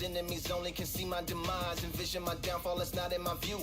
enemies only can see my demise. Envision my downfall, it's not in my view.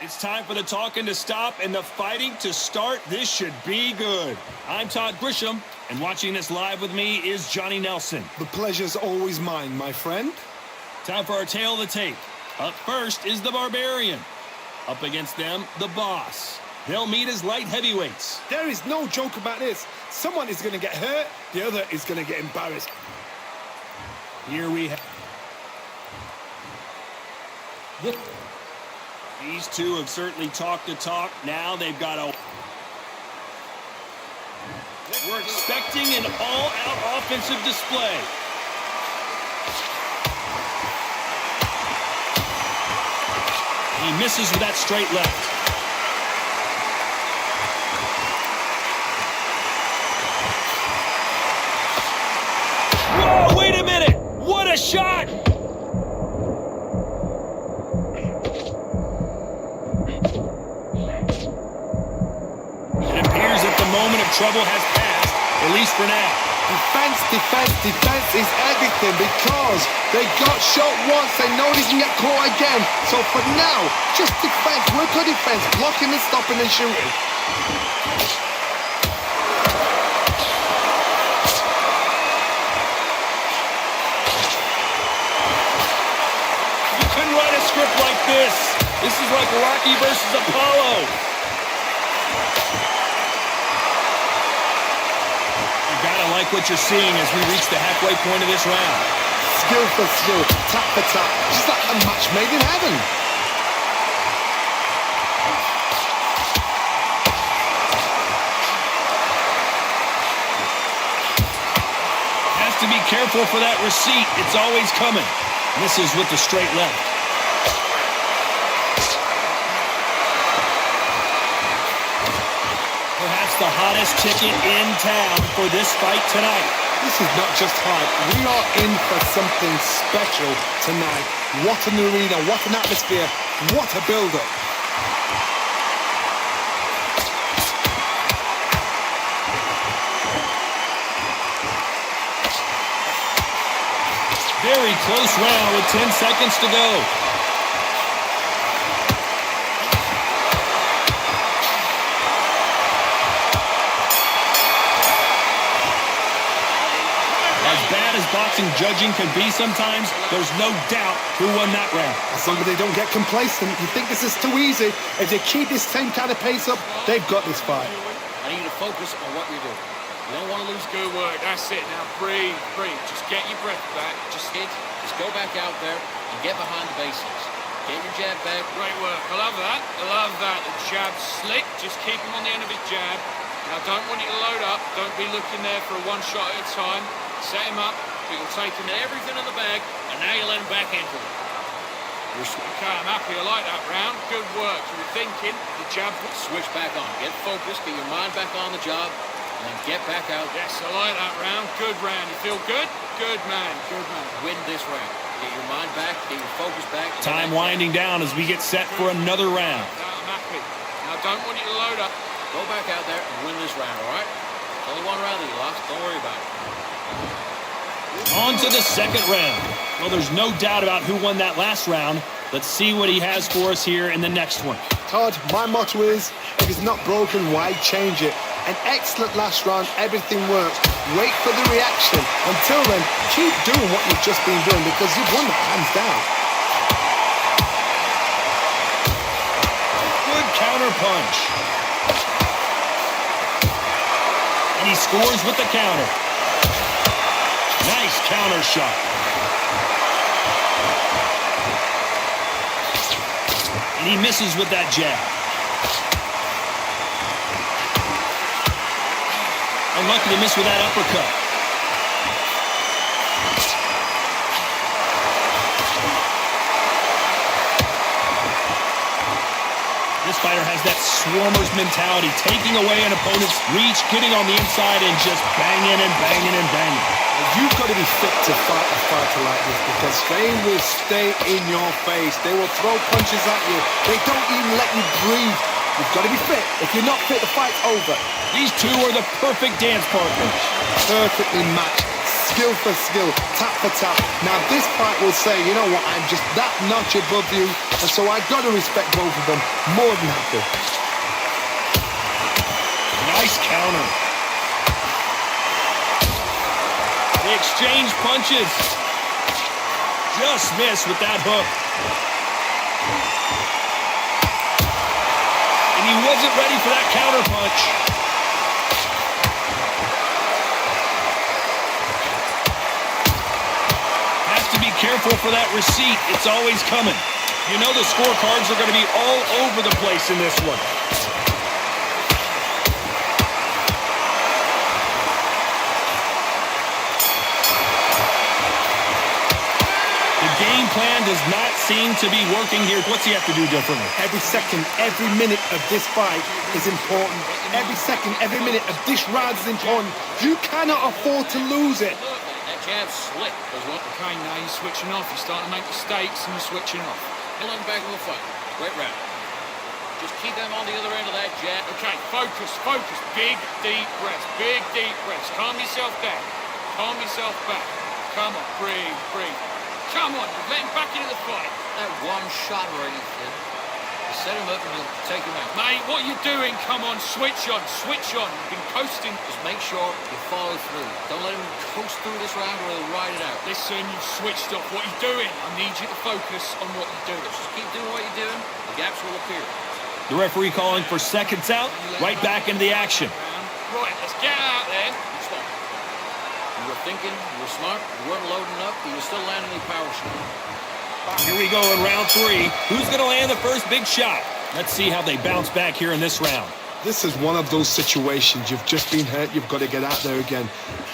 It's time for the talking to stop and the fighting to start. This should be good. I'm Todd Grisham, and watching this live with me is Johnny Nelson. The pleasure's always mine, my friend. Time for our tail of the tape. Up first is the Barbarian. Up against them, the Boss. They'll meet as light heavyweights. There is no joke about this. Someone is going to get hurt, the other is going to get embarrassed. Here we have... These two have certainly talked the talk. Now they've got a... We're expecting an all-out offensive display. He misses with that straight left. Whoa, wait a minute! What a shot! Moment of trouble has passed, at least for now. Defense is everything because they got shot once, they know they can get caught again. So for now, just defense, work on defense, blocking and stopping and shooting. You couldn't write a script like this. This is like Rocky versus Apollo. Like what you're seeing as we reach the halfway point of this round. Skill for skill, tap for tap, just like a match made in heaven. Has to be careful for that receipt. It's always coming. Misses with the straight left. The hottest ticket in town for this fight tonight. This is not just hype. We are in for something special tonight. What an arena, what an atmosphere, what a build-up. Very close round with 10 seconds to go. Boxing judging can be sometimes, there's no doubt who won that round. As long as they don't get complacent, you think this is too easy. If they keep this same kind of pace up, they've got this fight. I need you to focus on what you're doing. You don't want to lose. Good work, that's it. Now breathe. Just get your breath back. Just go back out there and get behind the basics. Get your jab back. Great work. I love that. The jab slick. Just keep him on the end of his jab. Now don't want you to load up. Don't be looking there for a one shot at a time. Set him up. But you'll take him everything in the bag, and now you let back into it. Okay, I'm happy. I like that round. Good work. You were thinking the jab. Switch back on. Get focused. Get your mind back on the job. And then get back out. Yes, I like that round. Good round. You feel good? Good man. Good man. Win this round. Get your mind back. Get your focus back. Time winding down as we get set for another round. I'm happy. Now, I don't want you to load up. Go back out there and win this round, all right? Only one round that you lost. Don't worry about it. On to the second round. Well, there's no doubt about who won that last round. Let's see what he has for us here in the next one. Todd, my motto is, if it's not broken, why change it? An excellent last round, everything works. Wait for the reaction. Until then, keep doing what you've just been doing because you've won it hands down. Good counter punch. And he scores with the counter. Nice counter shot. And he misses with that jab. Unlucky to miss with that uppercut. This fighter has that swarmer's mentality, taking away an opponent's reach, getting on the inside and just banging and banging and banging. You've got to be fit to fight a fighter like this because they will stay in your face. They will throw punches at you. They don't even let you breathe. You've got to be fit. If you're not fit, the fight's over. These two are the perfect dance partners. Perfectly matched. Skill for skill, tap for tap. Now this fight will say, you know what, I'm just that notch above you, and so I've got to respect both of them more than happy. Nice counter. They exchange punches. Just missed with that hook. And he wasn't ready for that counter punch. Has to be careful for that receipt. It's always coming. You know the scorecards are going to be all over the place in this one. Game plan does not seem to be working here. What's he have to do differently? Every second, every minute of this fight is important. Every second, every minute of this round is important. You cannot afford to lose it. That jab's slick. There's one. Okay, now you're switching off. You're starting to make mistakes and you're switching off. Pull him back in the fight. Great round. Just keep them on the other end of that jab. Okay, focus, focus. Big, deep breaths. Big, deep breaths. Calm yourself down. Calm yourself back. Come on, breathe, breathe. Come on, you're getting back into the fight. That one shot already, kid. You set him up and you'll take him out. Mate, what are you doing? Come on, switch on, switch on. You've been coasting. Just make sure you follow through. Don't let him coast through this round or he'll ride it out. Listen, you've switched off. What are you doing? I need you to focus on what you're doing. Just keep doing what you're doing. The gaps will appear. The referee calling for seconds out. Right back into the action. Right, let's get out there. You were thinking, you were smart, you weren't loading up, but you were still landing a power shot. Here we go in round three. Who's going to land the first big shot? Let's see how they bounce back here in this round. This is one of those situations. You've just been hurt. You've got to get out there again.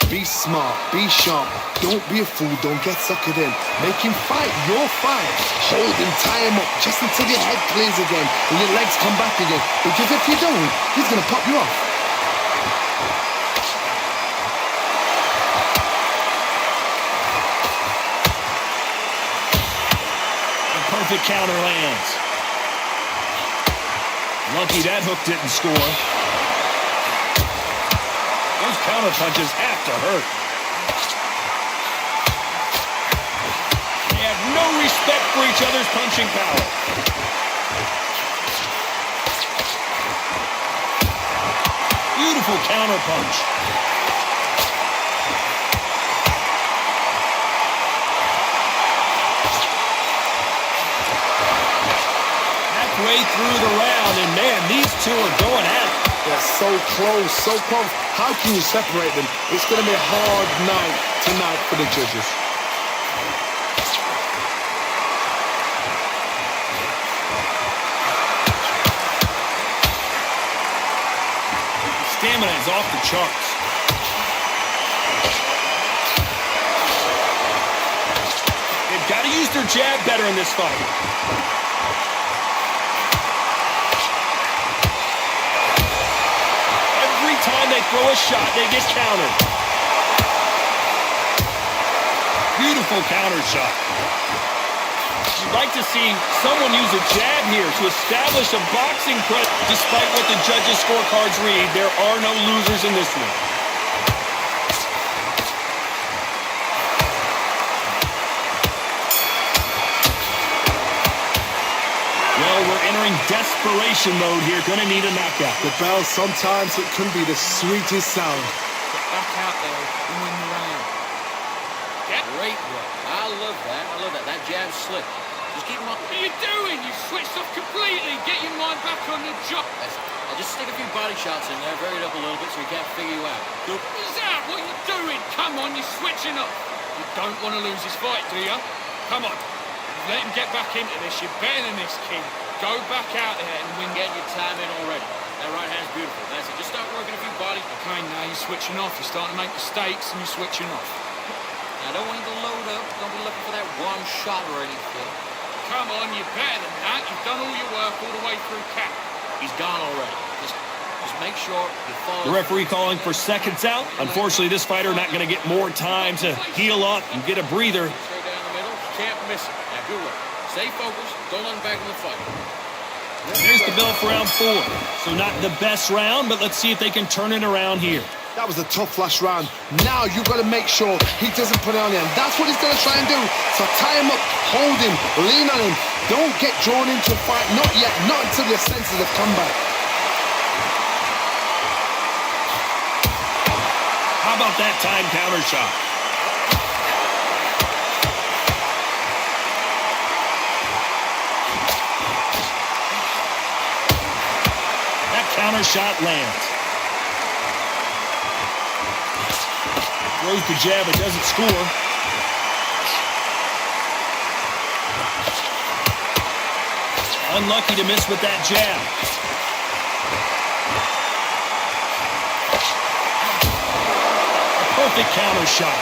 Be smart. Be sharp. Don't be a fool. Don't get suckered in. Make him fight your fight. Hold him, tie him up just until your head clears again and your legs come back again. Because if you don't, he's going to pop you off. Perfect counter lands. Lucky that hook didn't score. Those counter punches have to hurt. They have no respect for each other's punching power. Beautiful counter punch. Way through the round, and man, these two are going at it. They're so close, so close. How can you separate them? It's going to be a hard night tonight for the judges. Stamina is off the charts. They've got to use their jab better in this fight. Every time they throw a shot, they get countered. Beautiful counter shot. You'd like to see someone use a jab here to establish a boxing presence. Despite what the judges' scorecards read, there are no losers in this one. Well, we're entering desperation mode here. Gonna need a knockout. The bell, sometimes it can be the sweetest sound. Get back out there and win the round. Great work. I love that. I love that. That jab slick. Just keep him up. What are you doing? You switched off completely. Get your mind back on the job. I just stick a few body shots in there, vary it up a little bit so he can't figure you out. Good. Is that what you're doing? Come on, you're switching off. You don't want to lose this fight, do you? Come on. Let him get back into this. You're better than this, King. Go back out there and win. Getting your time in already. That right hand's beautiful. That's it. Just start working a few bodies. Okay, now you're switching off. You're starting to make mistakes and you're switching off. I don't want you to load up. Don't be looking for that one shot or anything. Come on, you're better than that. You've done all your work all the way through cap. He's gone already. Just make sure you follow. The referee calling for seconds out. Unfortunately, this fighter not going to get more time to heal up and get a breather. Straight down the middle. Can't miss it. Now, good work. Stay focused. Don't let him back in the fight. There's the bell for round 4. So not the best round, but let's see if they can turn it around here. That was a tough last round. Now you've got to make sure he doesn't put it on him. That's what he's going to try and do. So tie him up, hold him, lean on him. Don't get drawn into a fight. Not yet. Not until your senses have come back. How about that time counter shot? That counter shot lands. Throws the jab, it doesn't score. Unlucky to miss with that jab. A perfect counter shot.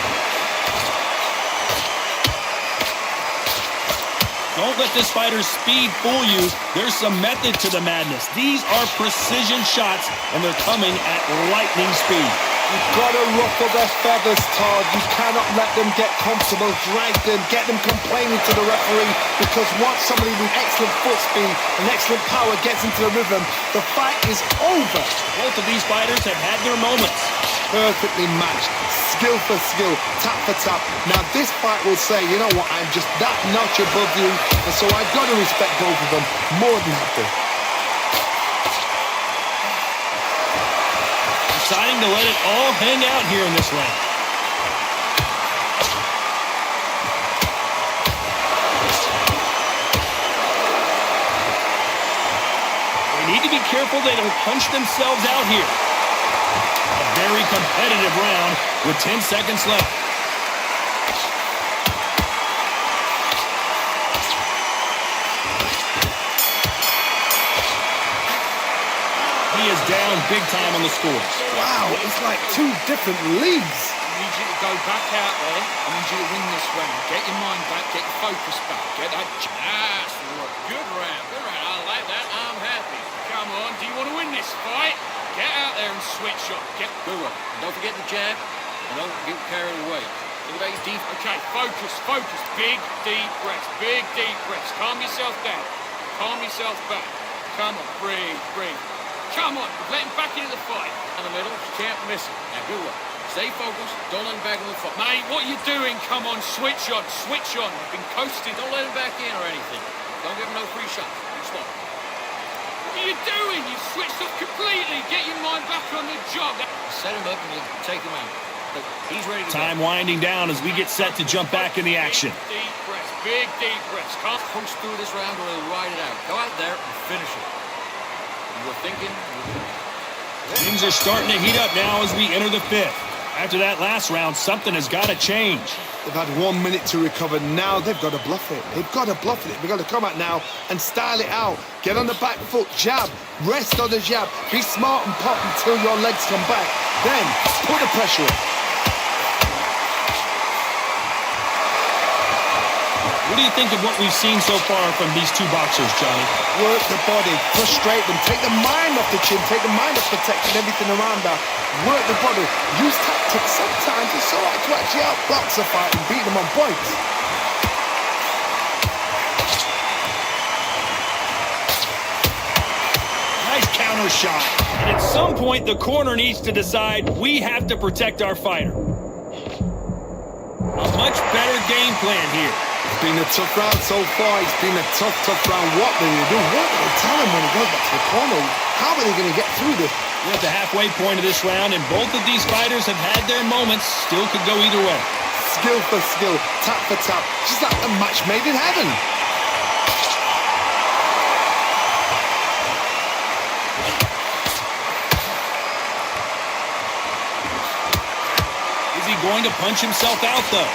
Don't let this fighter's speed fool you. There's some method to the madness. These are precision shots, and they're coming at lightning speed. You've got to ruffle their feathers, Todd. You cannot let them get comfortable, drag them, get them complaining to the referee, because once somebody with excellent foot speed and excellent power gets into the rhythm, the fight is over. Both of these fighters have had their moments. Perfectly matched, skill for skill, tap for tap. Now this fight will say, you know what, I'm just that notch above you, and so I've got to respect both of them more than happy. Deciding to let it all hang out here in this round. They need to be careful they don't punch themselves out here. A very competitive round with 10 seconds left. He is down big time on the scores. Wow, it's like two different leagues. I need you to go back out there. I need you to win this round. Get your mind back. Get your focus back. Get that. Nice work. Good round. Good round. I like that. I'm happy. Come on. Do you want to win this fight? Get out there and switch up. Get. Good work. Don't forget the jab. And don't get carried away. Look at that. He's deep. Okay, focus, focus. Big, deep breaths. Big, deep breaths. Calm yourself down. Calm yourself back. Come on. Breathe, breathe. Come on. Let him back into the fight. In the middle. Can't miss it. Now, good work. Stay focused. Don't let him back in the fight. Mate, what are you doing? Come on, switch on. Switch on. You've been coasting. Don't let him back in or anything. Don't give him no free shots. Be smart. What are you doing? You switched off completely. Get your mind back on the job. Set him up and you take him out. Look, he's ready to Time go. winding down as we get set to jump back in the action. Big, deep breaths. Big, deep breaths. Calm. Coach through this round or he'll ride it out. Go out there and finish it. You were thinking. Things are starting to heat up now as we enter the 5th. After that last round, something has got to change. They've had 1 minute to recover. Now they've got to bluff it. They've got to bluff it. They've got to come out now and style it out. Get on the back foot, jab, rest on the jab. Be smart and pop until your legs come back. Then put the pressure on. What do you think of what we've seen so far from these two boxers, Johnny? Work the body, frustrate them, take the mind off the chin, take the mind off protecting everything around that. Work the body, use tactics. Sometimes it's all right to actually outbox a fight and beat them on points. Nice counter shot. And at some point, the corner needs to decide we have to protect our fighter. A much better game plan here. It's been a tough round so far. It's been a tough round. What do they do? What do they tell him when he goes back to the corner? How are they going to get through this? We're at the halfway point of this round, and both of these fighters have had their moments. Still could go either way. Skill for skill, tap for tap. Just like a match made in heaven. Is he going to punch himself out, though?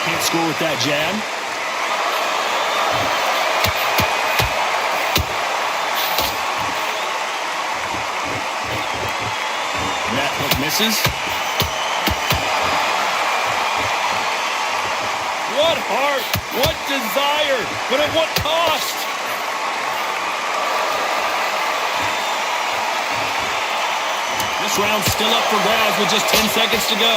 Can't score with that jab. And that hook misses. What heart, what desire, but at what cost? This round's still up for grabs with just 10 seconds to go.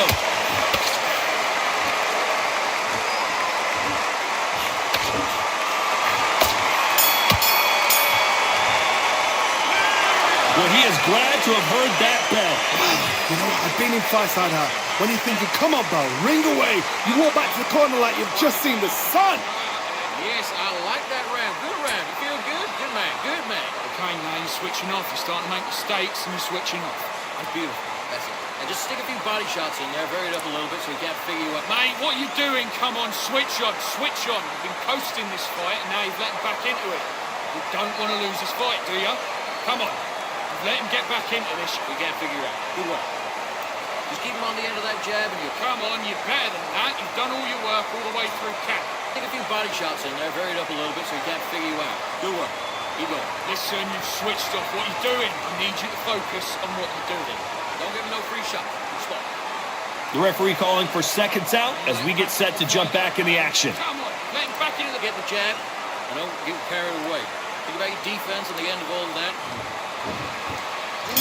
Well, he is glad to have heard that bell. You know, I've been in fights like that. When you're thinking, come on, bell, ring away. You walk back to the corner like you've just seen the sun. Yes, I like that round. Good round. You feel good? Good man. Good man. Okay, now you're switching off. You're starting to make mistakes and you're switching off. That's beautiful. That's it. And just stick a few body shots in there, vary it up a little bit so he can't figure you out. Mate, what are you doing? Come on, switch on, switch on. You've been coasting this fight and now you've let him back into it. You don't want to lose this fight, do you? Come on. You've let him get back into this. We can't figure you out. Good work. Just keep him on the end of that jab and you'll Come on, you're better than that. You've done all your work all the way through camp. Stick a few body shots in there, vary it up a little bit so he can't figure you out. Good work. Keep going. Listen, you've switched off. What you're doing, I need you to focus on what you're doing. Don't give him no free shot. Good spot. The referee calling for seconds out as we get set to jump back in the action. Come on, let him back into the... Get the jab and don't get carried away. Think about your defense at the end of all of that.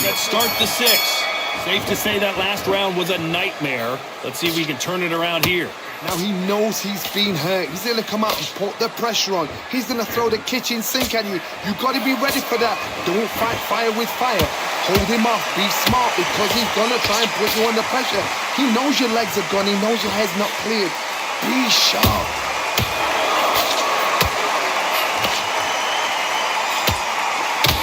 Let's start the sixth. Safe to say that last round was a nightmare. Let's see if we can turn it around here. Now he knows he's been hurt. He's going to come out and put the pressure on. He's going to throw the kitchen sink at you. You've got to be ready for that. Don't fight fire with fire. Hold him off. Be smart because he's going to try and put you under pressure. He knows your legs are gone. He knows your head's not cleared. Be sharp.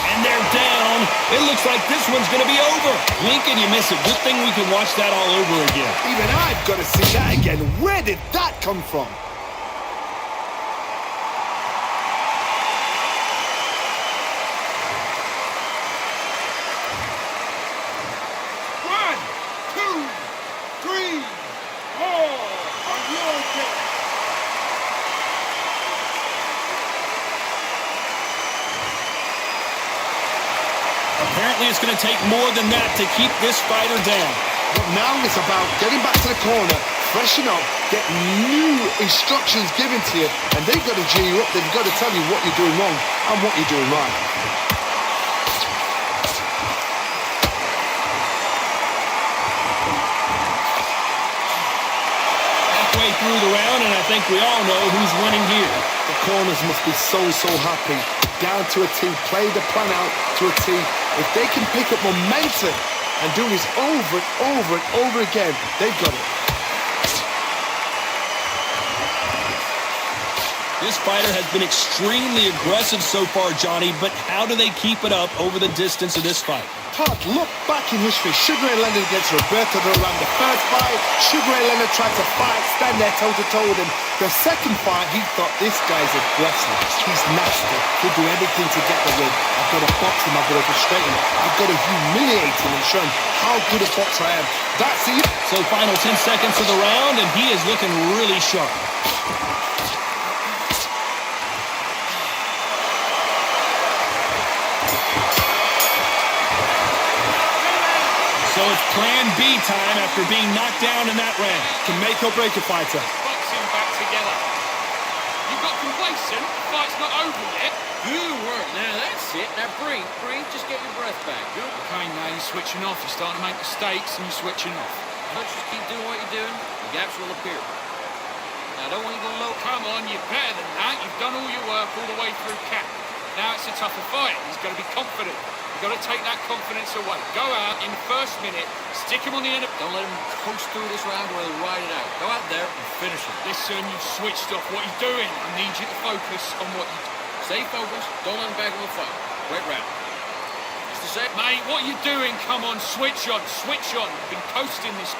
And they're down. It looks like this one's going to be over. Blink and you miss it. Good thing we can watch that all over again. Even I've got to see that again. Where did that come from? One, two, three, four. Are you okay? Apparently it's going to take more than that to keep this fighter down. But now it's about getting back to the corner, freshen up, get new instructions given to you, and they've got to G you up. They've got to tell you what you're doing wrong and what you're doing right. Halfway through the round, and I think we all know who's winning here. The corners must be so happy. Down to a T, play the plan out to a T. If they can pick up momentum and do this over and over and over again, they've got it. This fighter has been extremely aggressive so far, Johnny, but how do they keep it up over the distance of this fight? Todd, look back in history. Sugar Ray Leonard against Roberto Duran. The first fight, Sugar Ray Leonard tried to fight, stand there toe-to-toe with him. The second fight, he thought, this guy's aggressive. He's nasty. He'll do everything to get the win. I've got to box him. I've got to frustrate him. I've got to humiliate him and show him how good a boxer I am. That's it. So final 10 seconds of the round, and he is looking really sharp. So it's plan B any time after being knocked down in that round. Can make or break a fighter. Boxing back together. You got complacent? Fight's not over yet. Good work. Now that's it. Now breathe. Just get your breath back. Good. Okay, now you're switching off. You're starting to make mistakes and you're switching off. Don't just keep doing what you're doing. The gaps will appear. Now don't want you to go low. Come on, you're better than that. You've done all your work all the way through cap. Now it's a tougher fight. He's got to be confident. You've got to take that confidence away. Go out in the first minute, stick him on the end of... Don't let him coast through this round or he'll ride it out. Go out there and finish him. Listen, you've switched off. What are you doing? I need you to focus on what you do. Stay focused. Don't let him back in the fight. Great round. Just a sec. Mate, what are you doing? Come on, switch on, switch on. You've been coasting this...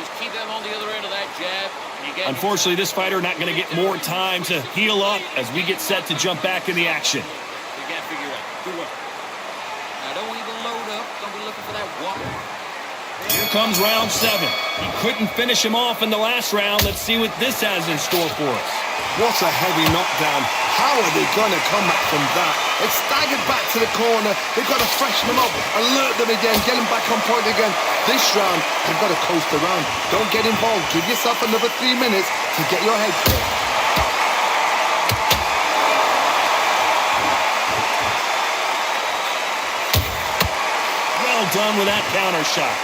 Just keep them on the other end of that jab. And you get Unfortunately, this fighter not going to get more time to heal up as we get set to jump back in the action. You can't figure out. Good work. Now, don't want you to load up. Don't be looking for that walk. Here comes round 7. He couldn't finish him off in the last round. Let's see what this has in store for us. What a heavy knockdown. How are they going to come back from that? It's staggered back to the corner. They've got to freshen them up, alert them again, get them back on point again. This round, they've got to coast around. Don't get involved. Give yourself another 3 minutes to get your head clear. Well done with that counter shot.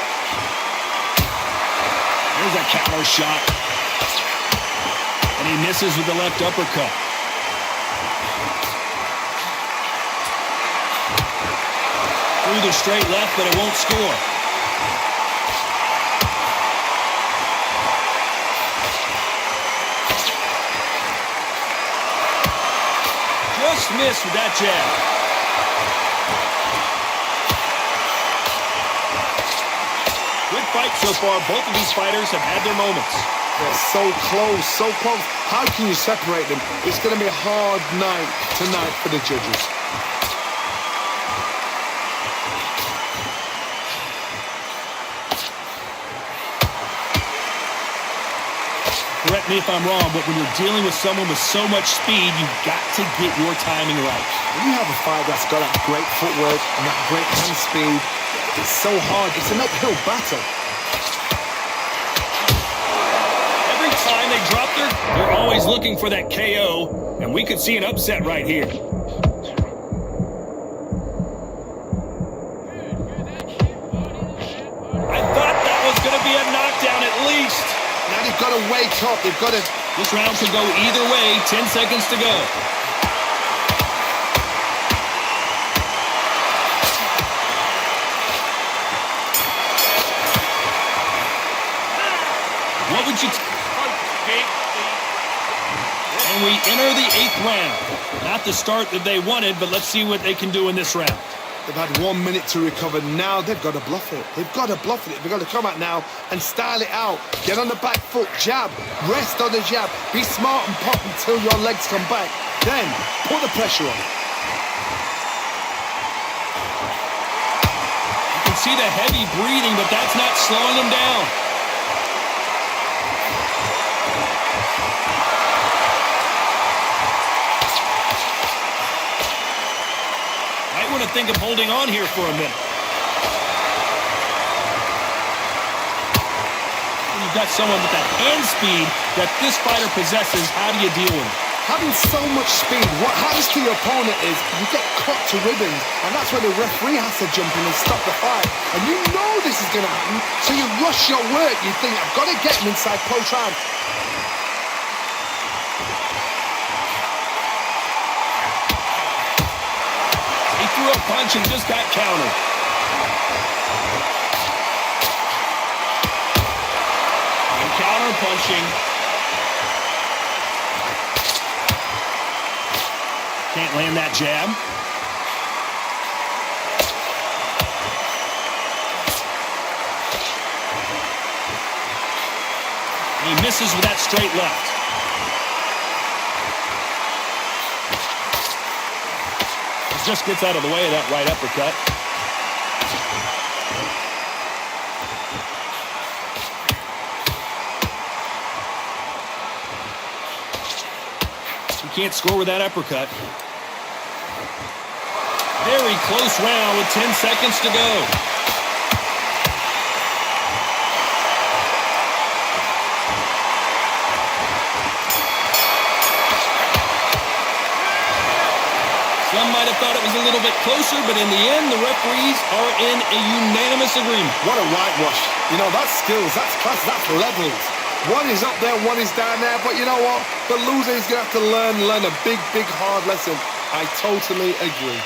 There's a counter shot. And he misses with the left uppercut. Through the straight left, but it won't score. Just missed with that jab. Good fight so far. Both of these fighters have had their moments. They're so close, so close. How can you separate them? It's going to be a hard night tonight for the judges. Correct me if I'm wrong, but when you're dealing with someone with so much speed, you've got to get your timing right. When you have a fight that's got that great footwork and that great hand speed, it's so hard. It's an uphill battle. Every time they drop they're always looking for that KO, and we could see an upset right here. I thought that was going to be a knockdown at least. Now they've got to wake up. They've got to... This round could go either way. 10 seconds to go. What would you... And we enter the 8th round. Not the start that they wanted, but let's see what they can do in this round. They've had 1 minute to recover. Now they've got to bluff it. They've got to bluff it. They've got to come out now and style it out. Get on the back foot, jab, rest on the jab. Be smart and pop until your legs come back. Then put the pressure on. You can see the heavy breathing, but that's not slowing them down. Might want to think of holding on here for a minute. When you've got someone with that hand speed that this fighter possesses, how do you deal with it? Having so much speed, what happens to your opponent is you get cut to ribbons, and that's where the referee has to jump in and stop the fight. And you know this is going to happen, so you rush your work. You think, I've got to get him inside close round. He threw a punch and just got countered. And counter punching. Can't land that jab. He misses with that straight left. He just gets out of the way of that right uppercut. He can't score with that uppercut. Very close round with 10 seconds to go. might have thought it was a little bit closer, but in the end, the referees are in a unanimous agreement. What a whitewash. You know, that's skills, that's class, that's levels. One is up there, one is down there, but you know what? The loser is going to have to learn a big, hard lesson. I totally agree.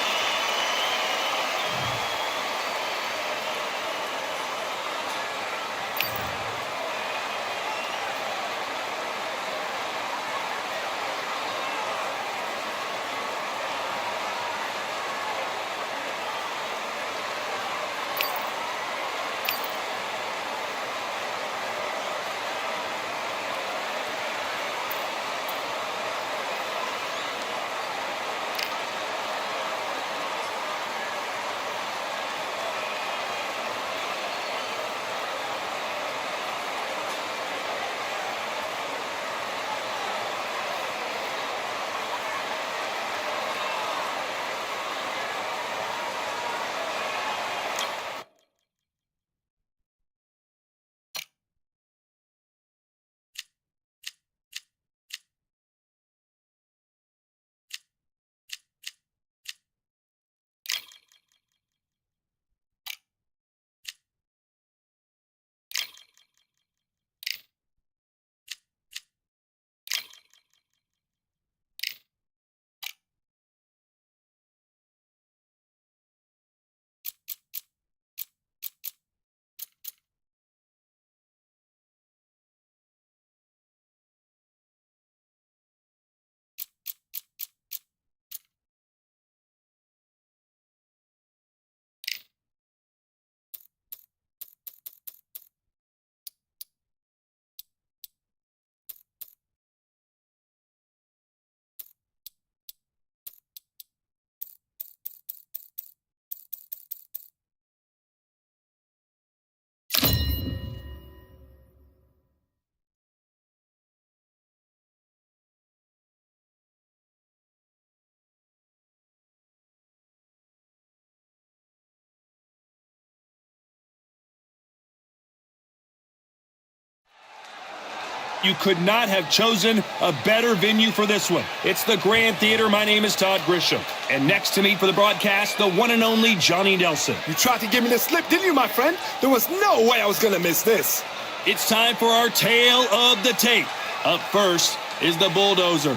You could not have chosen a better venue for this one. It's the Grand Theater. My name is Todd Grisham. And next to me for the broadcast, the one and only Johnny Nelson. You tried to give me the slip, didn't you, my friend? There was no way I was going to miss this. It's time for our tale of the tape. Up first is the Bulldozer.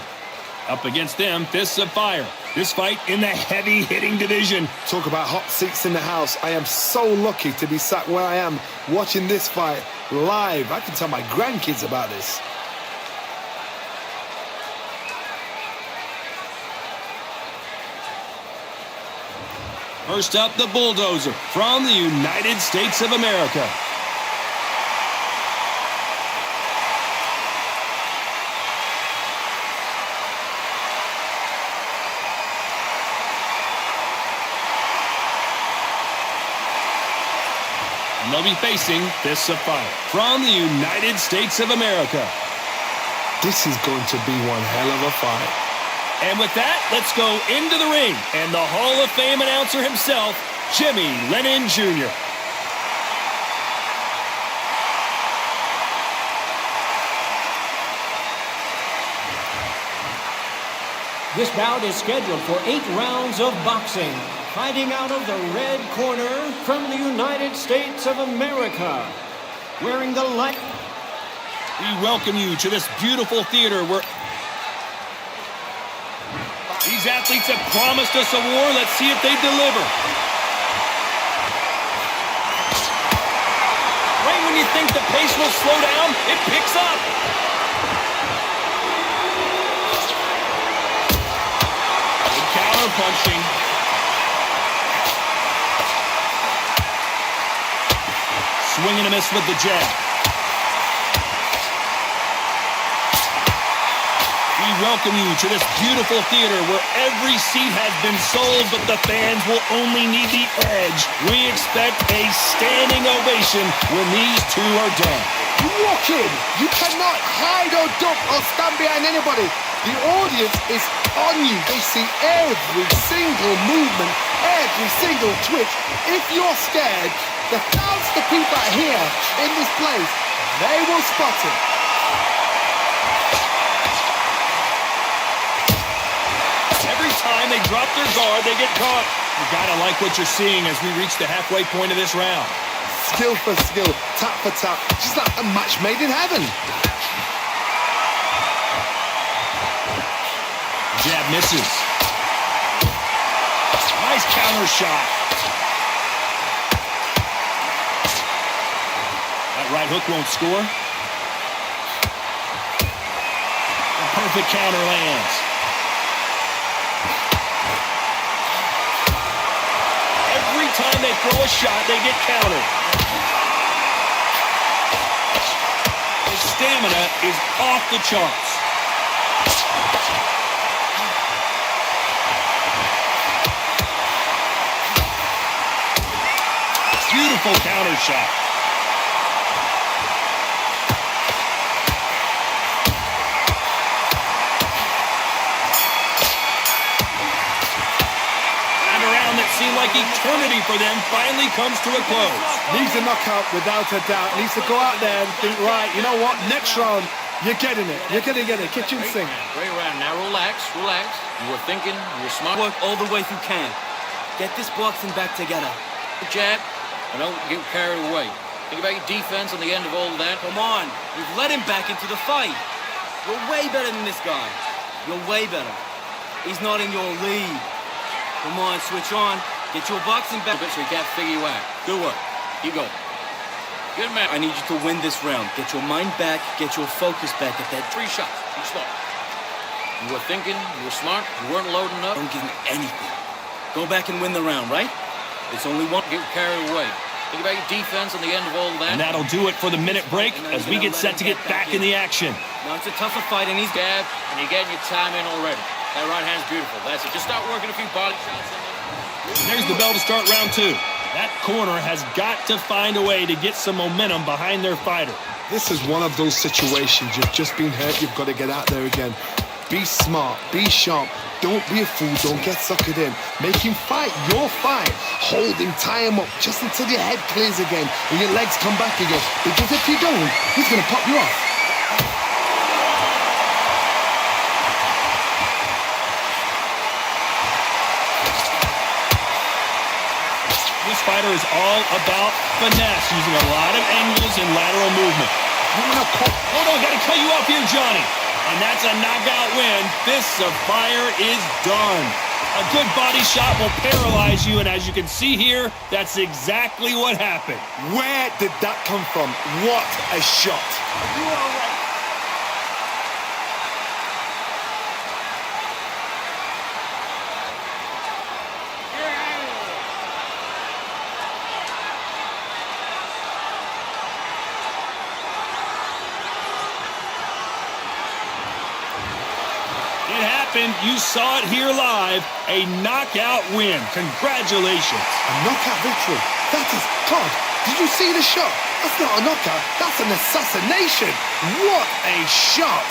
Up against them, Fists of Fire. This fight in the heavy-hitting division. Talk about hot seats in the house. I am so lucky to be sat where I am watching this fight live. I can tell my grandkids about this. First up, the Bulldozer from the United States of America. And they'll be facing Fists of Fire from the United States of America. This is going to be one hell of a fight. And with that, let's go into the ring. And the Hall of Fame announcer himself, Jimmy Lennon Jr. This bout is scheduled for 8 rounds of boxing. Fighting out of the red corner from the United States of America. Wearing the light. We welcome you to this beautiful theater where these athletes have promised us a war. Let's see if they deliver. Right when you think the pace will slow down, it picks up. Good counter punching. Swing and a miss with the jab. We welcome you to this beautiful theater where every seat has been sold, but the fans will only need the edge. We expect a standing ovation when these two are done. You walk in, you cannot hide or duck or stand behind anybody. The audience is on you. They see every single movement, every single twitch. If you're scared, the thousands of people are here in this place. They will spot it. Every time they drop their guard, they get caught. You gotta like what you're seeing as we reach the halfway point of this round. Skill for skill, tap for tap, just like a match made in heaven. Jab misses. Nice counter shot. That right hook won't score. A perfect counter lands. Every time they throw a shot, they get countered. His stamina is off the charts. Beautiful counter shot. And a round that seemed like eternity for them finally comes to a close. Needs a knockout without a doubt. Needs to go out there and think, right, you know what, next round, you're getting it. You're going to get it. Kitchen sink. Great round. Now relax, relax. You were thinking, you were smart. Work all the way through camp. Get this boxing back together. Jab, and don't get carried away. Think about your defense on the end of all of that. Come on, you've let him back into the fight. You're way better than this guy. You're way better. He's not in your league. Come on, switch on. Get your boxing back. So he can't figure you out. Good work. Keep going. Good man. I need you to win this round. Get your mind back. Get your focus back at that. 3 shots. Be smart. You were thinking, you were smart, you weren't loading up. Don't give me anything. Go back and win the round, right? It's only one. Get carried away. Think about your defense on the end of all of that. And that'll do it for the minute break as we get set to get back in the action. Now it's a tougher fight, and he's Jab, and you're getting your time in already. That right hand's beautiful. That's it. Just start working a few body shots in there. And there's the bell to start round 2. That corner has got to find a way to get some momentum behind their fighter. This is one of those situations. You've just been hurt. You've got to get out there again. Be smart. Be sharp. Don't be a fool. Don't get suckered in. Make him fight your fight. Hold him. Tie him up just until your head clears again and your legs come back again. Because if you don't, he's going to pop you off. This fighter is all about finesse, using a lot of angles and lateral movement. Hold on, gotta cut you off here, Johnny. And that's a knockout win. Fists of Fire is done. A good body shot will paralyze you, and as you can see here, that's exactly what happened. Where did that come from? What a shot. Are you all right? It happened. You saw it here live. A knockout win. Congratulations. A knockout victory. That is, God, did you see the shot? That's not a knockout. That's an assassination. What a shot.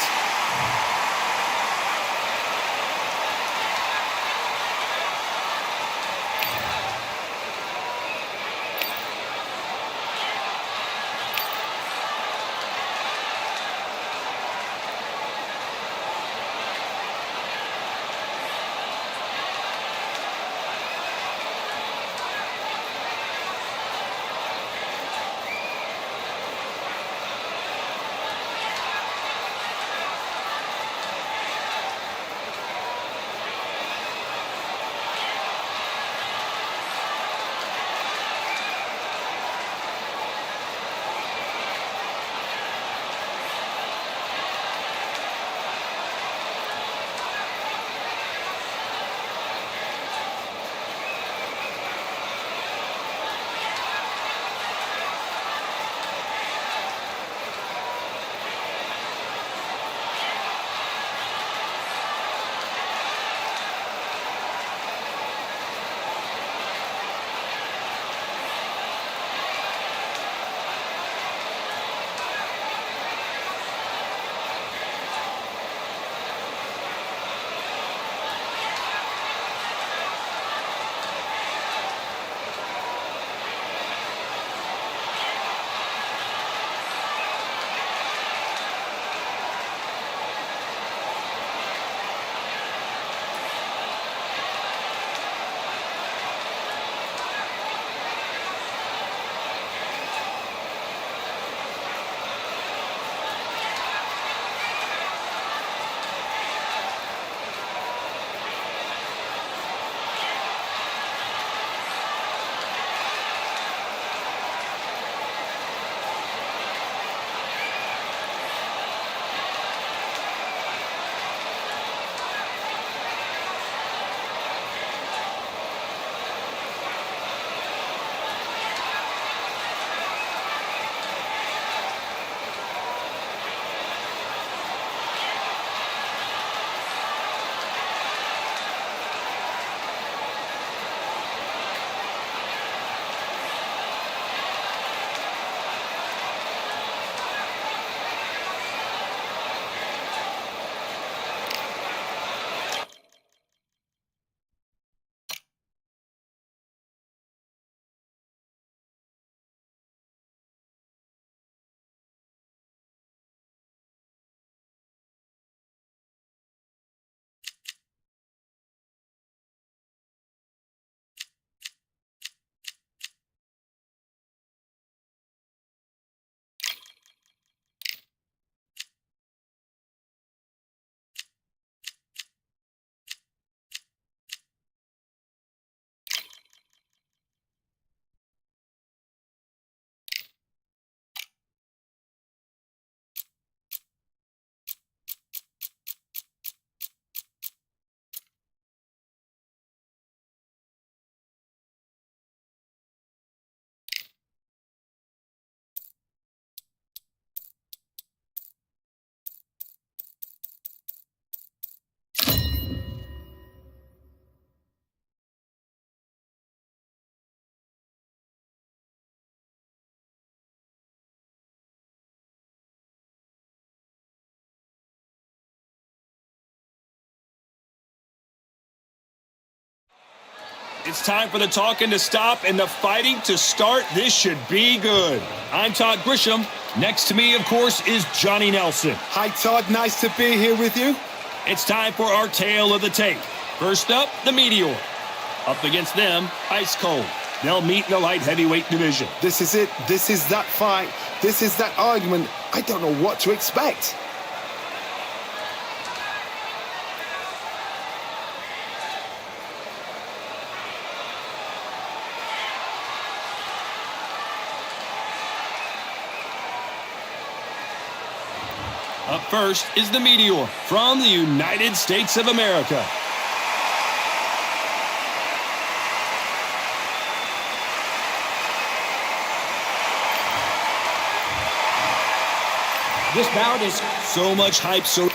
It's time for the talking to stop and the fighting to start. This should be good. I'm Todd Grisham. Next to me, of course, is Johnny Nelson. Hi, Todd. Nice to be here with you. It's time for our tale of the tape. First up, the Meteor. Up against them, Ice Cold. They'll meet in the light heavyweight division. This is it. This is that fight. This is that argument. I don't know what to expect. Up first is the Meteor from the United States of America. This bout is So much hype, so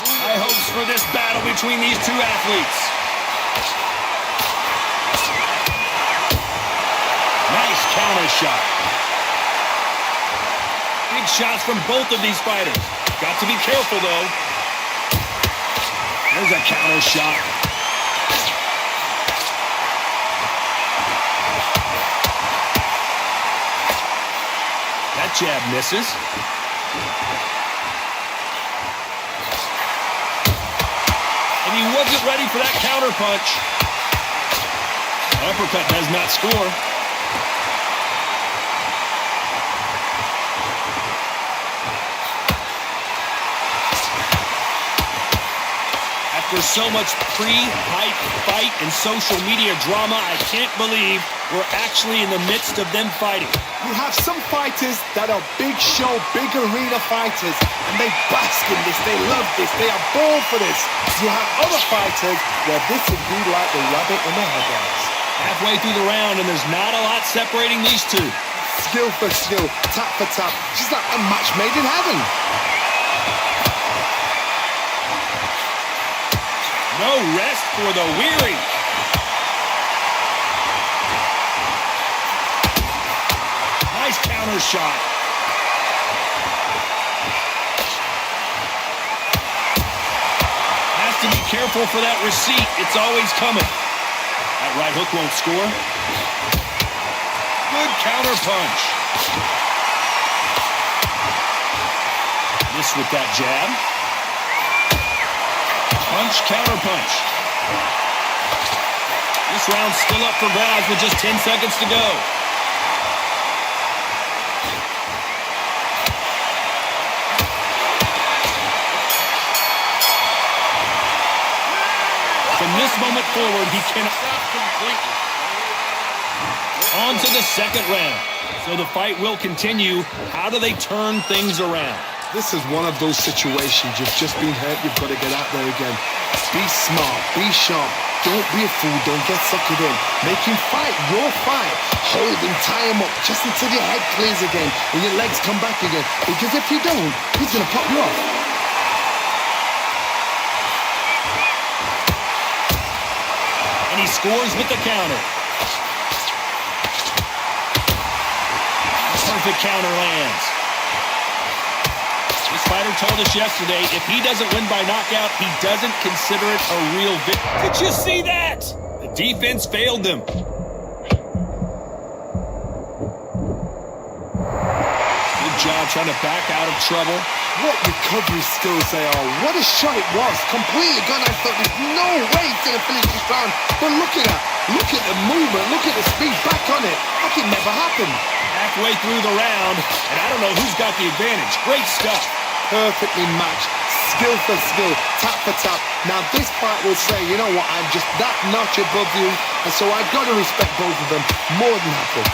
high hopes for this battle between these two athletes. Nice counter shot. Big shots from both of these fighters. Got to be careful, though. There's a counter shot. That jab misses. And he wasn't ready for that counter punch. Uppercut does not score. After so much pre-hype fight and social media drama, I can't believe we're actually in the midst of them fighting. You have some fighters that are big show, big arena fighters, and they bask in this, they love this, they are born for this. You have other fighters where this would be like the rabbit in the headlights. Halfway through the round, and there's not a lot separating these two. Skill for skill, tap for tap, just like a match made in heaven. No rest for the weary. Nice counter shot. Has to be careful for that receipt. It's always coming. That right hook won't score. Good counter punch. Miss with that jab. Punch, counter punch. This round's still up for grabs with just 10 seconds to go. From this moment forward, he can Completely. on to the second round. So the fight will continue. How do they turn things around? This is one of those situations. You've just been hurt. You've got to get out there again. Be smart. Be sharp. Don't be a fool. Don't get suckered in. Make him fight your fight. Hold him. Tie him up just until your head clears again and your legs come back again. Because if you don't, he's going to pop you off. And he scores with the counter. Perfect counter lands. This fighter told us yesterday, if he doesn't win by knockout, he doesn't consider it a real victory. Did you see that? The defense failed them. Good job trying to back out of trouble. What recovery skills they are. What a shot it was. Completely gone. I thought there's no way he's going to finish this round. But look at that. Look at the movement. Look at the speed. Back on it. Like it never happened. Halfway through the round, and I don't know who's got the advantage. Great stuff. Perfectly matched. Skill for skill. Tap for tap. Now this fight will say, you know what, I'm just that notch above you. And so I've got to respect both of them more than happy.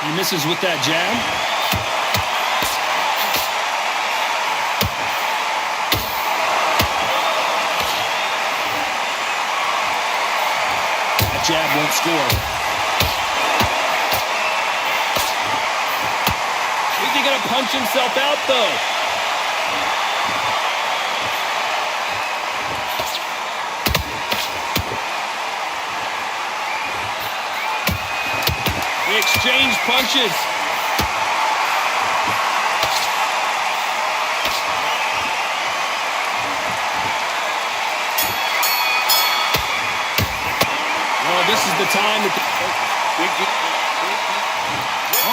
He misses with that jab. That jab won't score. Is he going to punch himself out, though? They exchange punches. this is the time that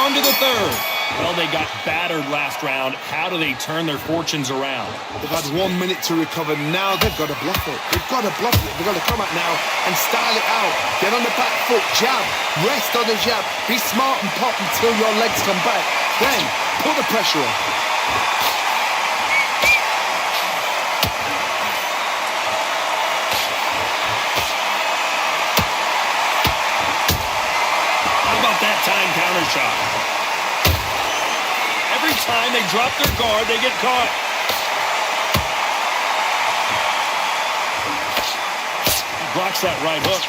on to the third. Well, they got battered last round. How do they turn their fortunes around? They've had 1 minute to recover. Now they've got to bluff it. They've got to bluff it. They've got to come out now and style it out. Get on the back foot, jab, rest on the jab. Be smart and pop until your legs come back. Then put the pressure on. How about that time counter shot? Every time they drop their guard, they get caught. He blocks that right hook.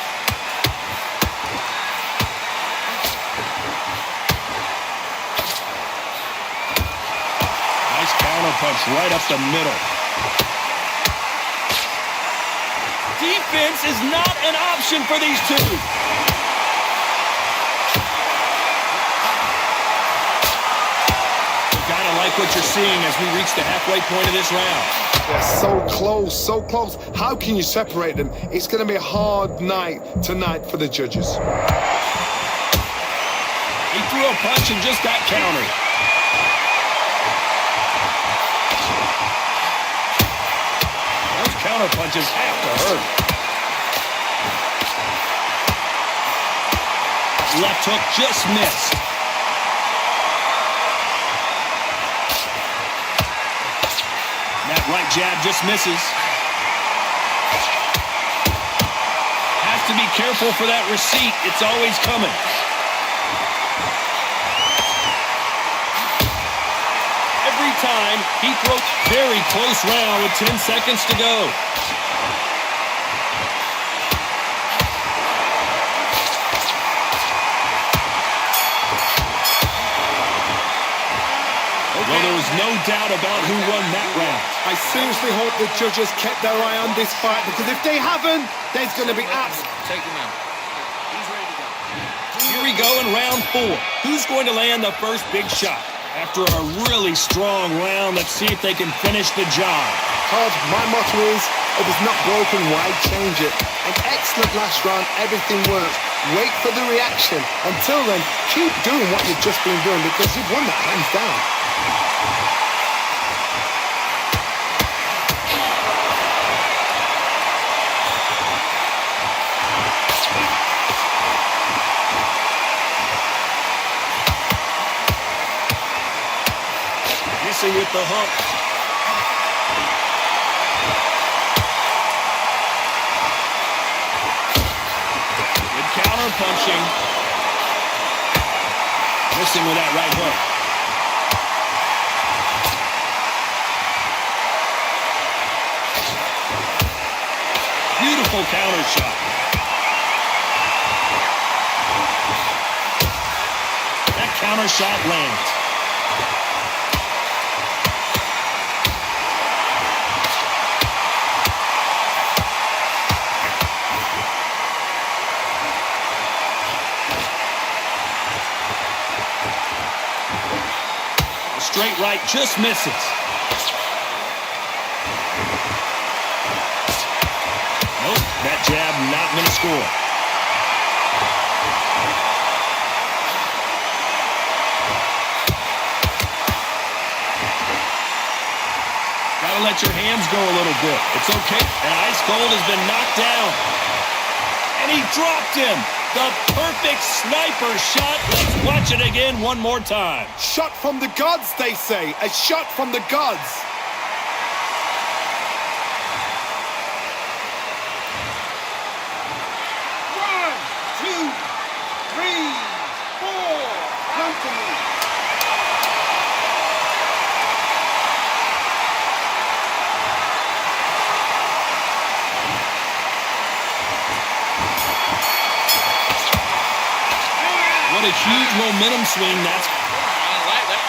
Nice counter punch right up the middle. Defense is not an option for these two. Like what you're seeing as we reach the halfway point of this round. They're so close, so close. How can you separate them? It's going to be a hard night tonight for the judges. He threw a punch and just got countered. Those counter punches have to hurt. Left hook just missed. That right jab just misses. Has to be careful for that receipt. It's always coming. Every time he throws. Very close round with 10 seconds to go. Well, there was no doubt about who won that round. I seriously hope the judges kept their eye on this fight, because if they haven't, there's going to be abs. Take him out. He's ready to go. Here we go in round 4. Who's going to land the first big shot? After a really strong round, let's see if they can finish the job. Todd, my motto is, if it's not broken, why change it? An excellent last round, everything works. Wait for the reaction. Until then, keep doing what you've just been doing, because you've won that hands down. Missing with the hook. Good counter punching. Missing with that right hook. Beautiful counter shot. That counter shot lands. The straight right just misses. Nope, that jab not going to score. Got to let your hands go a little bit. It's okay. And Ice Cold has been knocked down. And he dropped him. The perfect sniper shot. Let's watch it again one more time. Shot from the gods, they say. A shot from the gods. What a huge momentum swing that's. I like that.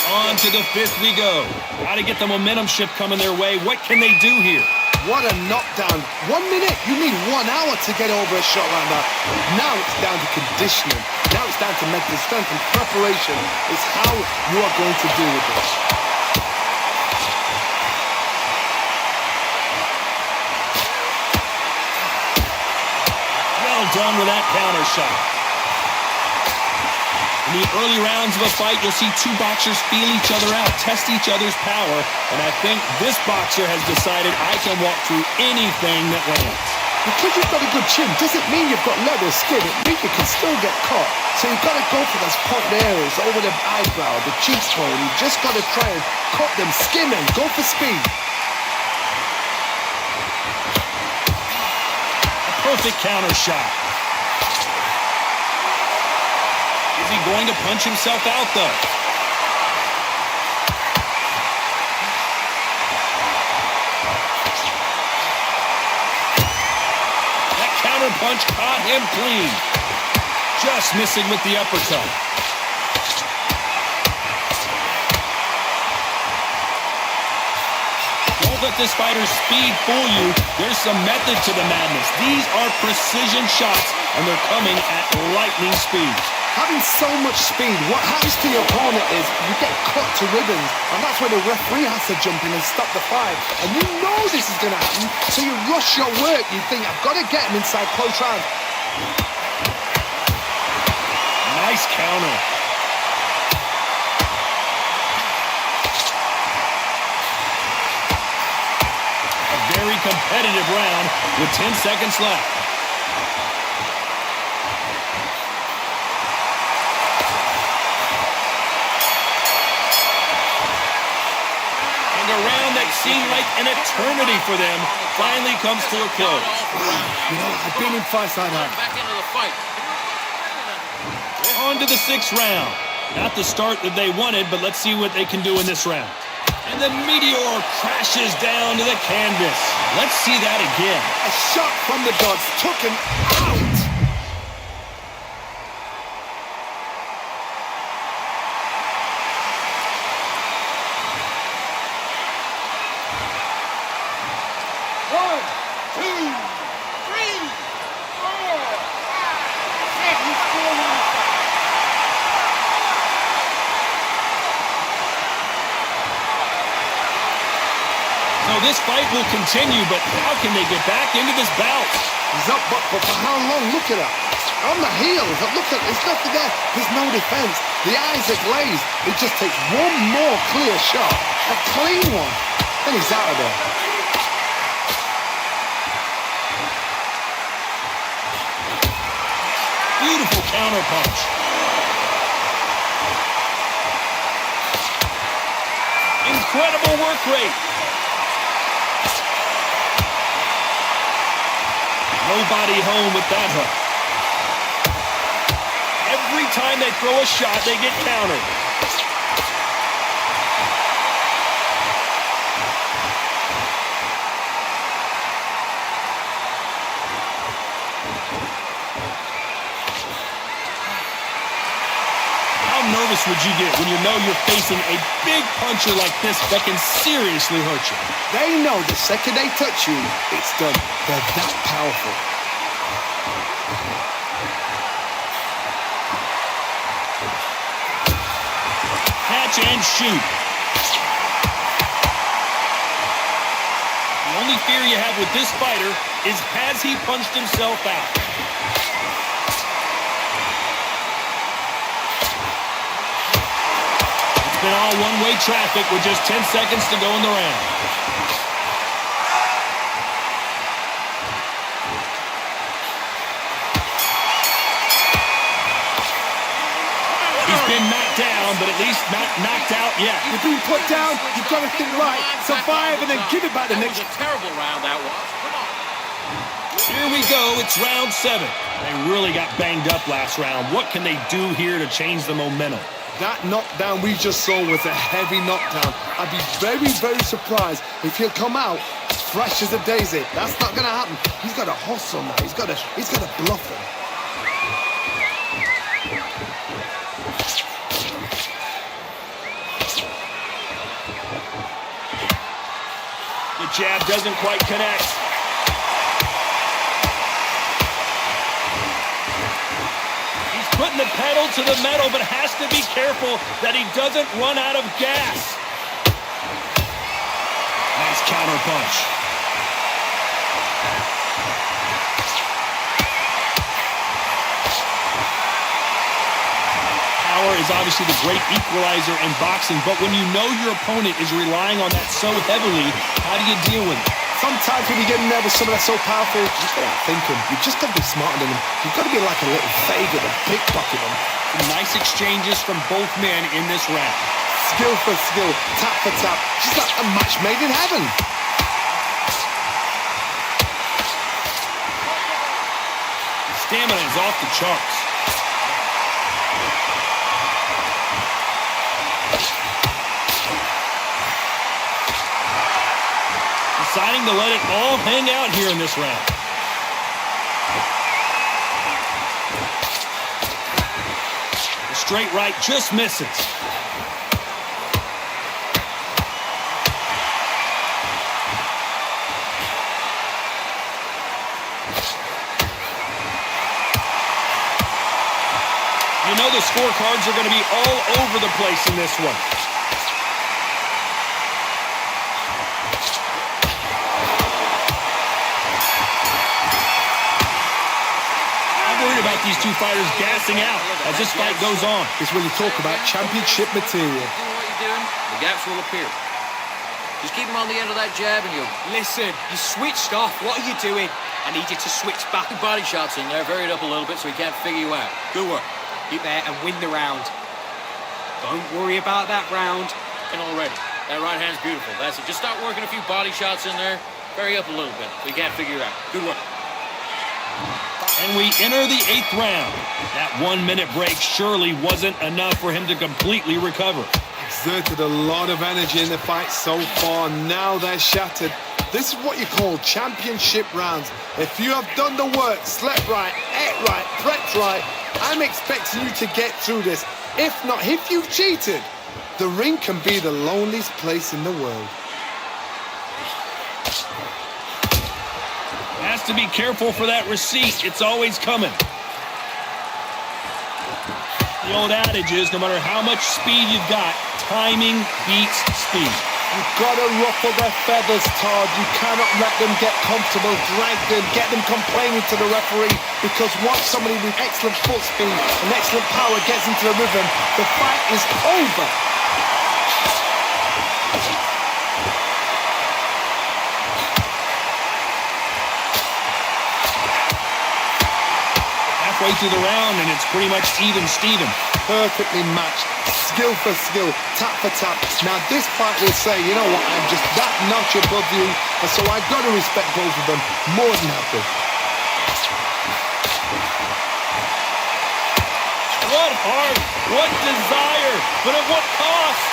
On to the 5th we go. Got to get the momentum shift coming their way. What can they do here? What a knockdown. 1 minute, you need 1 hour to get over a shot like that. Now it's down to conditioning. Now it's down to mental strength and preparation. It's how you are going to deal with this. done with that counter shot. In the early rounds of a fight, you'll see two boxers feel each other out, test each other's power, and I think this boxer has decided I can walk through anything that lands. Because you've got a good chin doesn't mean you've got leather skin. It means you can still get caught. So you've got to go for those pointed areas over the eyebrow, the cheekbone. You've just got to try and cut them, skim them, go for speed. A perfect counter shot. Is he going to punch himself out, though? That counter punch caught him clean. Just missing with the uppercut. Don't let this fighter's speed fool you. There's some method to the madness. These are precision shots, and they're coming at lightning speed. Having so much speed, what happens to your opponent is you get cut to ribbons, and that's where the referee has to jump in and stop the fight. And you know this is going to happen, so you rush your work. You think, I've got to get him inside close round. Nice counter. A very competitive round with 10 seconds left. And a round that seemed like an eternity for them finally comes to a close. You know, I've been in fights like that. Back into the fight. On to the sixth round. Not the start that they wanted, but let's see what they can do in this round. And the meteor crashes down to the canvas. Let's see that again. A shot from the dots took him out. So this fight will continue, but how can they get back into this bout? He's up, but for how long? Look at that. On the heels. Look at, there's nothing there. There's no defense. The eyes are glazed. It just takes one more clear shot. A clean one. And he's out of there. Beautiful counter punch. Incredible work rate. Nobody home with that hook. Every time they throw a shot, they get countered. How nervous would you get when you know you're facing a big puncher like this that can seriously hurt you? They know the second they touch you, it's done. They're that powerful. Catch and shoot. The only fear you have with this fighter is, has he punched himself out? It's been all one-way traffic with just 10 seconds to go in the round. He's been knocked down, but at least not knocked out yet. You've been put down, you've got to think right, survive, and then give it back the next. That was a terrible round, that was. Come on. Here we go, it's round 7. They really got banged up last round. What can they do here to change the momentum? That knockdown we just saw was a heavy knockdown. I'd be very, very surprised if he'll come out fresh as a daisy. That's not going to happen. He's got to hustle now. He's got to bluff him. The jab doesn't quite connect. He's putting the pedal to the metal, but has to be careful that he doesn't run out of gas. Nice counter punch. power is obviously the great equalizer in boxing, but when you know your opponent is relying on that so heavily, how do you deal with it? Sometimes when you get in there with someone that's so powerful, you just gotta think them. You just gotta be smarter than them. You've got to be like a little favour to pickpocket them. Some nice exchanges from both men in this round. Skill for skill, tap for tap. Just like a match made in heaven. Stamina is off the charts. Deciding to let it all hang out here in this round. The straight right just misses. You know the scorecards are going to be all over the place in this one. I'm worried about these two fighters gassing out as this fight goes on. It's when you talk about championship material. Do what you're doing, the gaps will appear. Just keep him on the end of that jab and you'll... Listen, you switched off. What are you doing? I need you to switch back. Body shots in there, varied up a little bit so he can't figure you out. Good work. Get there and win the round. Don't worry about that round. And already, that right hand's beautiful. That's it. Just start working a few body shots in there. Vary up a little bit so you can't figure it out. Good work. And we enter the 8th round. That 1 minute break surely wasn't enough for him to completely recover. Exerted a lot of energy in the fight so far. Now they're shattered. This is what you call championship rounds. If you have done the work, slept right, ate right, prepped right, I'm expecting you to get through this. If not, if you've cheated, the ring can be the loneliest place in the world. Has to be careful for that receipt. It's always coming. The old adage is, no matter how much speed you've got, timing beats speed. You've got to ruffle their feathers, Todd. You cannot let them get comfortable, drag them, get them complaining to the referee, because once somebody with excellent foot speed and excellent power gets into the rhythm, the fight is over. Halfway through the round, and it's pretty much even Steven. Perfectly matched, skill for skill, tap for tap. Now this fight will say, you know what, I'm just that notch above you, and so I've got to respect both of them more than happy. What heart, what desire, but at what cost?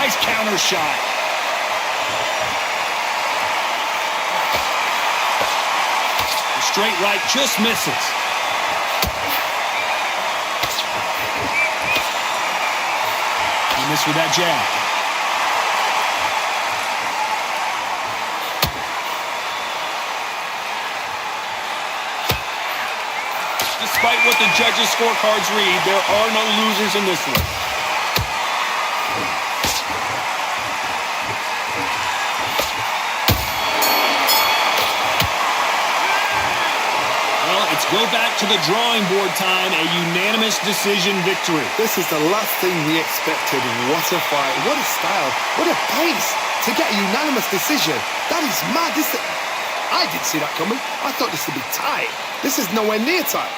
Nice counter shot. Straight right just misses. He missed with that jab. Despite what the judges' scorecards read, there are no losers in this one. Go back to the drawing board time, a unanimous decision victory. This is the last thing we expected. What a fight, what a style, what a pace to get a unanimous decision. That is mad. I didn't see that coming. I thought this would be tight. This is nowhere near tight.